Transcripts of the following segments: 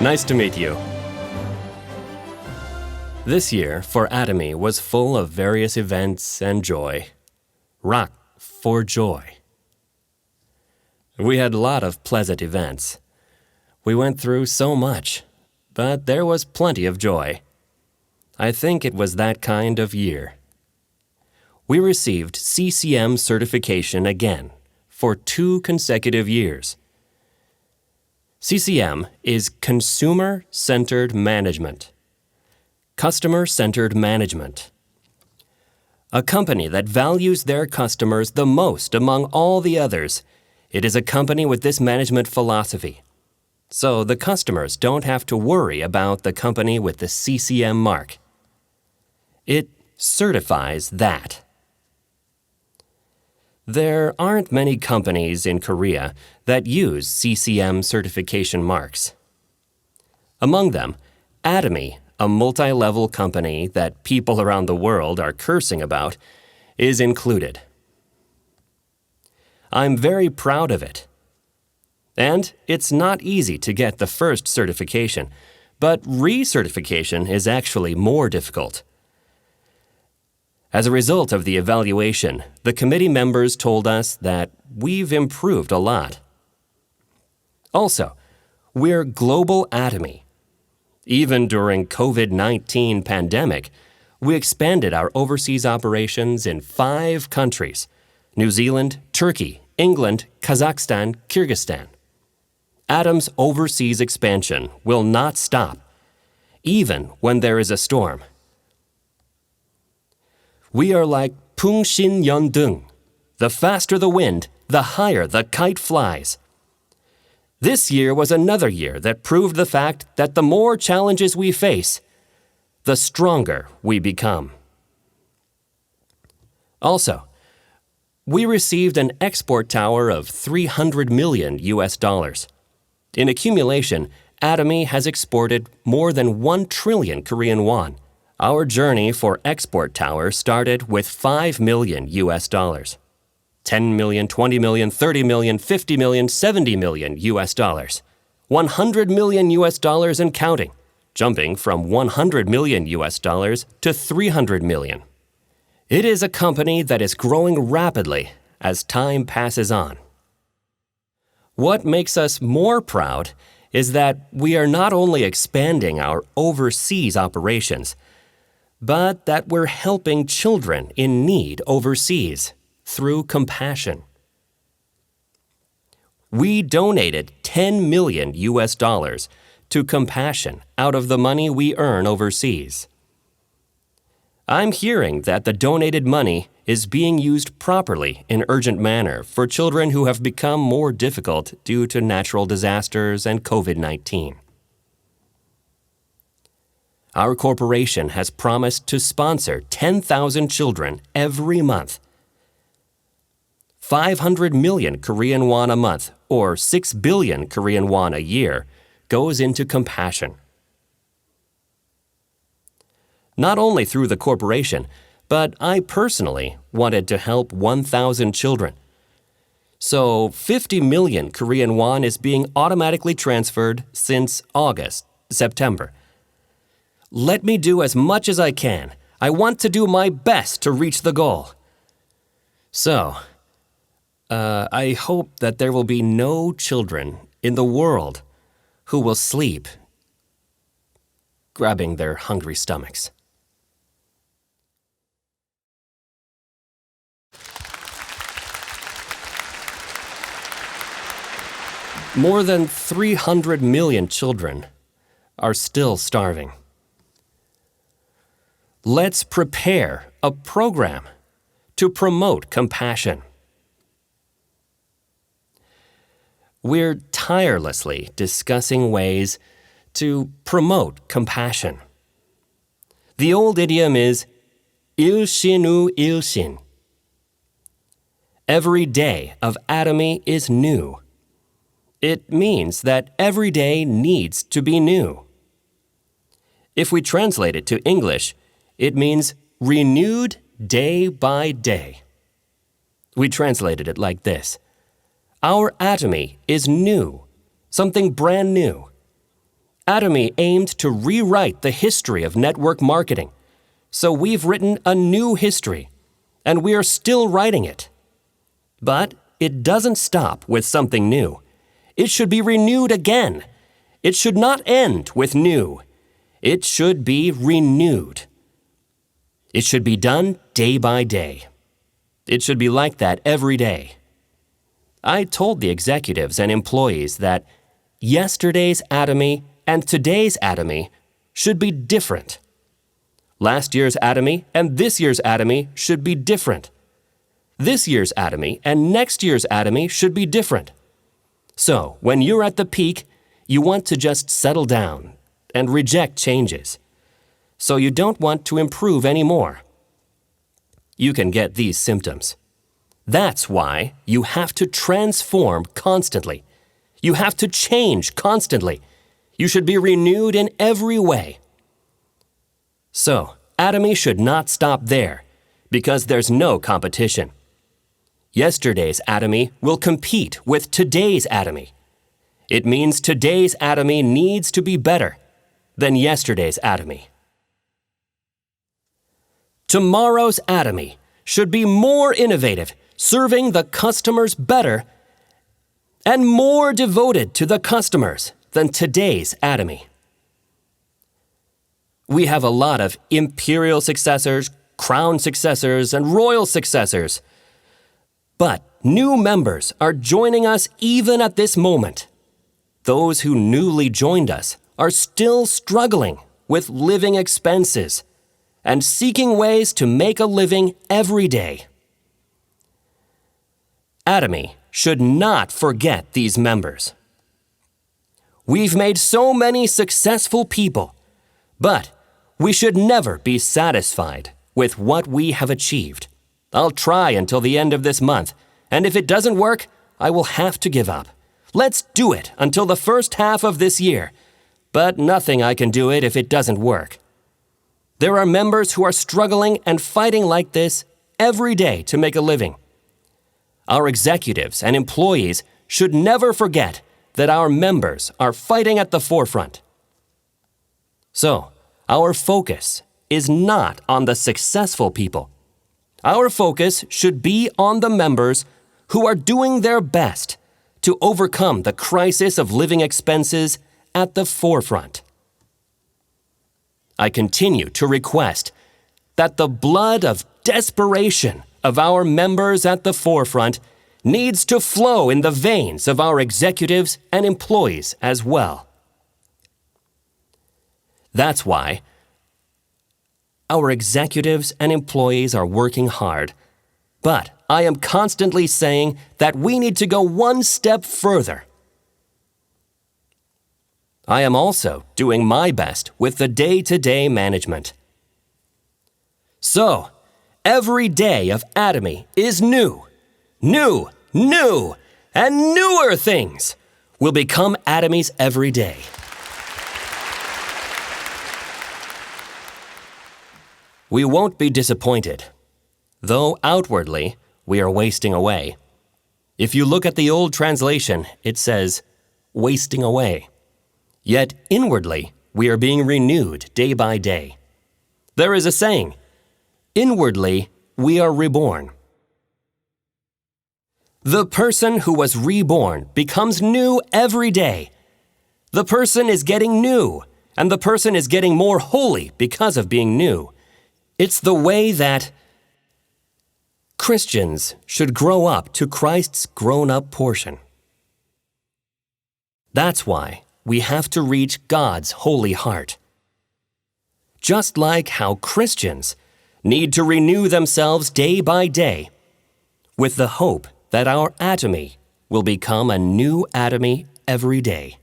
Nice to meet you. This year for Atomy was full of various events and joy. Rock for joy. We had a lot of pleasant events. We went through so much, but there was plenty of joy. I think it was that kind of year. We received CCM certification again for 2 consecutive years. CCM is Consumer-Centered Management. Customer-Centered Management. A company that values their customers the most among all the others. It is a company with this management philosophy. So the customers don't have to worry about the company with the CCM mark. It certifies that. There aren't many companies in Korea that use CCM certification marks. Among them, Atomy, a multi-level company that people around the world are cursing about, is included. I'm very proud of it. And it's not easy to get the first certification, but recertification is actually more difficult. As a result of the evaluation, the committee members told us that we've improved a lot. Also, we're Global Atomy. Even during COVID-19 pandemic, we expanded our overseas operations in 5 countries: New Zealand, Turkey, England, Kazakhstan, Kyrgyzstan. Atom's overseas expansion will not stop, even when there is a storm. We are like Pungshin Yeondung. The faster the wind, the higher the kite flies. This year was another year that proved the fact that the more challenges we face, the stronger we become. Also, we received an export tower of $300 million. In accumulation, Atomy has exported more than 1 trillion Korean won. Our journey for export tower started with $5 million. 10 million, 20 million, 30 million, 50 million, 70 million $100 million and counting, jumping from $100 million to $300 million. It is a company that is growing rapidly as time passes on. What makes us more proud is that we are not only expanding our overseas operations, but that we're helping children in need overseas through compassion. We donated $10 million to compassion out of the money we earn overseas. I'm hearing that the donated money is being used properly in urgent manner for children who have become more difficult due to natural disasters and COVID-19. Our corporation has promised to sponsor 10,000 children every month. 500 million Korean won a month, or 6 billion Korean won a year, goes into compassion. Not only through the corporation, but I personally wanted to help 1,000 children. So 50 million Korean won is being automatically transferred since September. Let me do as much as I can. I want to do my best to reach the goal. So, I hope that there will be no children in the world who will sleep grabbing their hungry stomachs. More than 300 million children are still starving. Let's prepare a program to promote compassion. We're tirelessly discussing ways to promote compassion. The old idiom is 일신우 일신. Every day of Atomy is new. It means that every day needs to be new. If we translate it to English, it means renewed day by day. We translated it like this: Our Atomy is new something brand new. Atomy aimed to rewrite the history of network marketing, so we've written a new history, and we are still writing it. But it doesn't stop with something new. It should be renewed again. It should not end with new. It should be renewed. It should be done day by day. It should be like that every day. I told the executives and employees that yesterday's Atomy and today's Atomy should be different. Last year's Atomy and this year's Atomy should be different. This year's Atomy and next year's Atomy should be different. So, when you're at the peak, you want to just settle down and reject changes. So you don't want to improve anymore. You can get these symptoms. That's why you have to transform constantly. You have to change constantly. You should be renewed in every way. So, Atomy should not stop there, because there's no competition. Yesterday's Atomy will compete with today's Atomy. It means today's Atomy needs to be better than yesterday's Atomy. Tomorrow's Atomy should be more innovative, serving the customers better, and more devoted to the customers than today's Atomy. We have a lot of imperial successors, crown successors, and royal successors. But new members are joining us even at this moment. Those who newly joined us are still struggling with living expenses and seeking ways to make a living every day. Atomy should not forget these members. We've made so many successful people, but we should never be satisfied with what we have achieved. I'll try until the end of this month, and if it doesn't work, I will have to give up. Let's do it until the first half of this year, but nothing I can do it if it doesn't work. There are members who are struggling and fighting like this every day to make a living. Our executives and employees should never forget that our members are fighting at the forefront. So, our focus is not on the successful people. Our focus should be on the members who are doing their best to overcome the crisis of living expenses at the forefront. I continue to request that the blood of desperation of our members at the forefront needs to flow in the veins of our executives and employees as well. That's why our executives and employees are working hard, but I am constantly saying that we need to go one step further. I am also doing my best with the day-to-day management. So, every day of Atomy is new, and newer things will become Atomy's every day. We won't be disappointed, though outwardly we are wasting away. If you look at the old translation, it says, wasting away. Yet inwardly, we are being renewed day by day. There is a saying, inwardly, we are reborn. The person who was reborn becomes new every day. The person is getting new, and the person is getting more holy because of being new. It's the way that Christians should grow up to Christ's grown-up portion. That's why we have to reach God's holy heart. Just like how Christians need to renew themselves day by day, with the hope that our Atomy will become a new Atomy every day.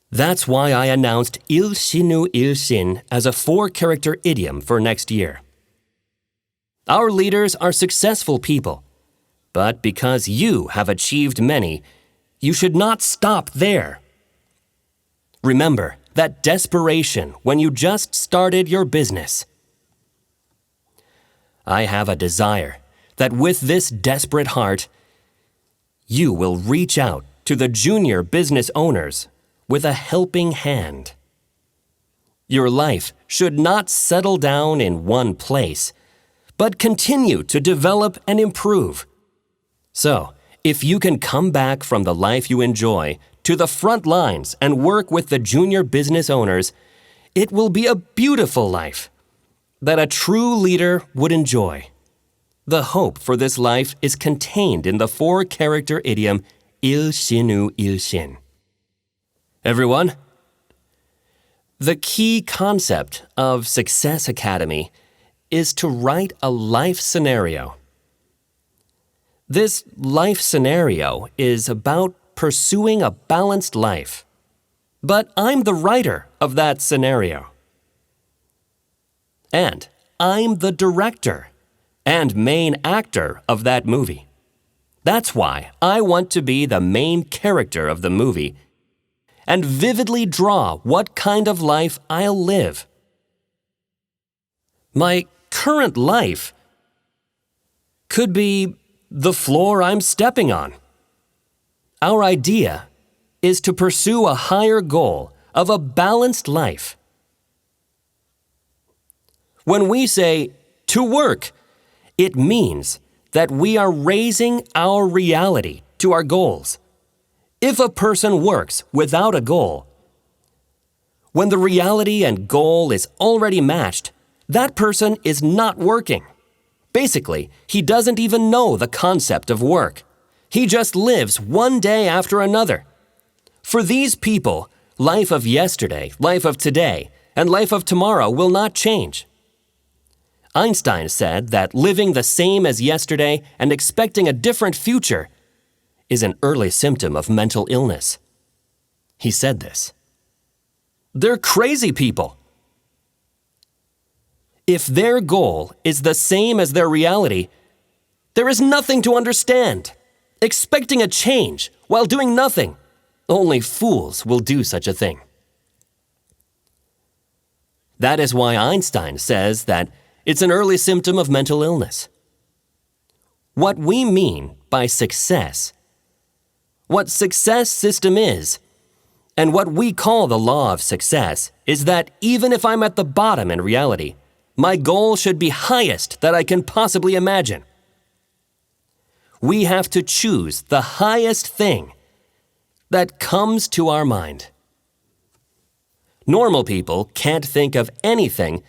That's why I announced 일신우 일신 as a 4-character idiom for next year. Our leaders are successful people, but because you have achieved many, you should not stop there. Remember that desperation when you just started your business. I have a desire that with this desperate heart, you will reach out to the junior business owners with a helping hand. Your life should not settle down in one place, but continue to develop and improve. So, if you can come back from the life you enjoy to the front lines and work with the junior business owners, it will be a beautiful life that a true leader would enjoy. The hope for this life is contained in the 4-character idiom 일신우 일신. Everyone, the key concept of Success Academy is to write a life scenario. This life scenario is about pursuing a balanced life. But I'm the writer of that scenario. And I'm the director and main actor of that movie. That's why I want to be the main character of the movie and vividly draw what kind of life I'll live. My current life could be the floor I'm stepping on. Our idea is to pursue a higher goal of a balanced life. When we say to work, it means that we are raising our reality to our goals. If a person works without a goal, when the reality and goal is already matched, that person is not working. Basically, he doesn't even know the concept of work. He just lives one day after another. For these people, life of yesterday, life of today, and life of tomorrow will not change. Einstein said that living the same as yesterday and expecting a different future is an early symptom of mental illness. He said this. They're crazy people. If their goal is the same as their reality, there is nothing to understand. Expecting a change while doing nothing, only fools will do such a thing. That is why Einstein says that it's an early symptom of mental illness. What we mean by success, what success system is, and what we call the law of success is that even if I'm at the bottom in reality, my goal should be highest that I can possibly imagine. We have to choose the highest thing that comes to our mind. Normal people can't think of anything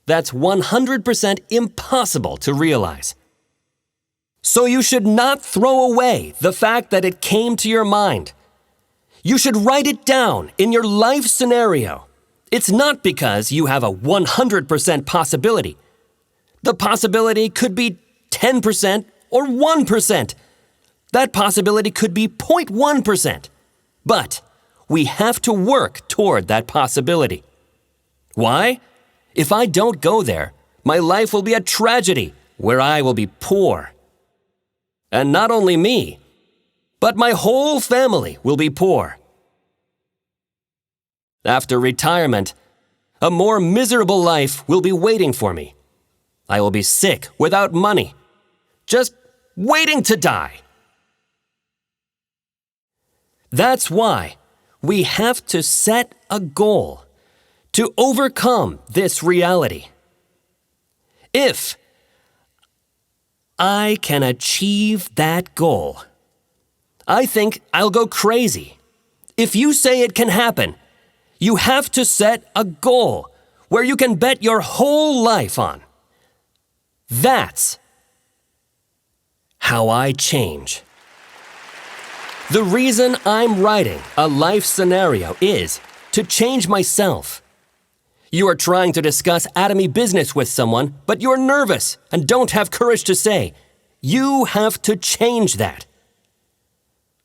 that's 100% impossible to realize. So you should not throw away the fact that it came to your mind. You should write it down in your life scenario. It's not because you have a 100% possibility. The possibility could be 10% or 1%. That possibility could be 0.1%. But we have to work toward that possibility. Why? If I don't go there, my life will be a tragedy where I will be poor. And not only me, but my whole family will be poor. After retirement, a more miserable life will be waiting for me. I will be sick without money, just waiting to die. That's why we have to set a goal to overcome this reality. If I can achieve that goal, I think I'll go crazy. If you say it can happen, you have to set a goal where you can bet your whole life on. That's how I change. The reason I'm writing a life scenario is to change myself. You are trying to discuss Atomy business with someone, but you're nervous and don't have courage to say. You have to change that.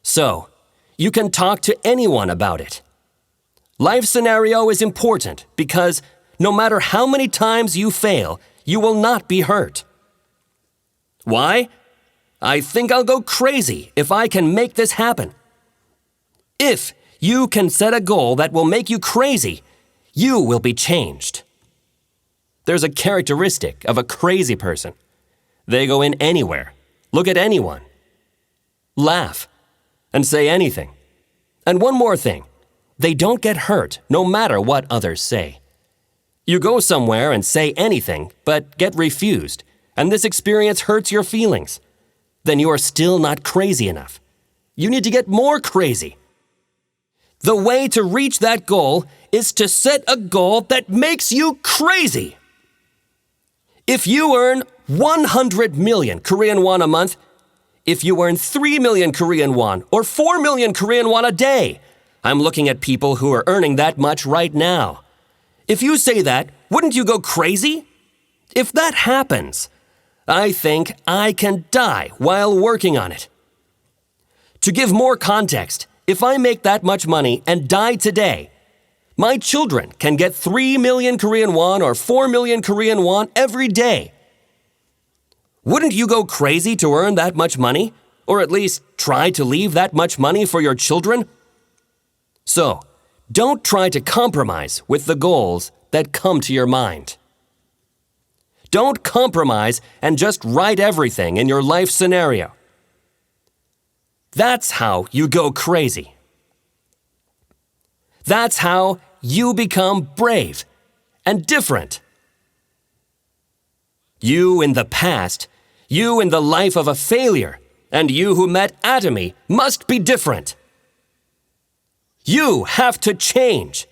So, you can talk to anyone about it. Life scenario is important because no matter how many times you fail, you will not be hurt. Why? I think I'll go crazy if I can make this happen. If you can set a goal that will make you crazy, you will be changed. There's a characteristic of a crazy person. They go in anywhere, look at anyone, laugh, and say anything. And one more thing, they don't get hurt no matter what others say. You go somewhere and say anything, but get refused, and this experience hurts your feelings. Then you are still not crazy enough. You need to get more crazy. The way to reach that goal is to set a goal that makes you crazy. If you earn 100 million Korean won a month, if you earn 3 million Korean won or 4 million Korean won a day, I'm looking at people who are earning that much right now. If you say that, wouldn't you go crazy? If that happens, I think I can die while working on it. To give more context, if I make that much money and die today, my children can get 3 million Korean won or 4 million Korean won every day. Wouldn't you go crazy to earn that much money? Or at least try to leave that much money for your children? So, don't try to compromise with the goals that come to your mind. Don't compromise and just write everything in your life scenario. That's how you go crazy. That's how you become brave and different. You in the past, you in the life of a failure, and you who met Atomy must be different. You have to change.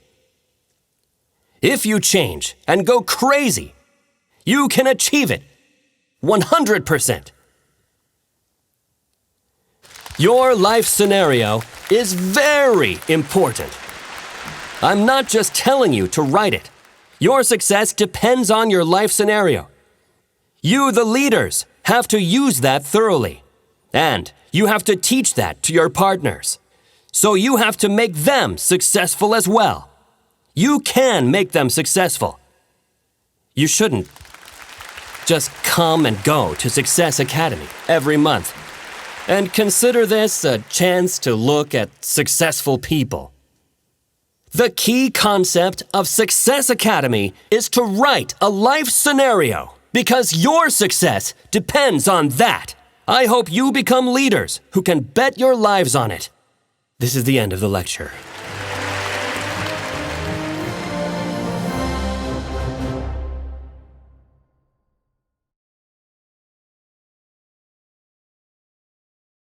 If you change and go crazy, you can achieve it 100%. Your life scenario is very important. I'm not just telling you to write it. Your success depends on your life scenario. You, the leaders, have to use that thoroughly. And you have to teach that to your partners. So you have to make them successful as well. You can make them successful. You shouldn't just come and go to Success Academy every month and consider this a chance to look at successful people. The key concept of Success Academy is to write a life scenario because your success depends on that. I hope you become leaders who can bet your lives on it. This is the end of the lecture.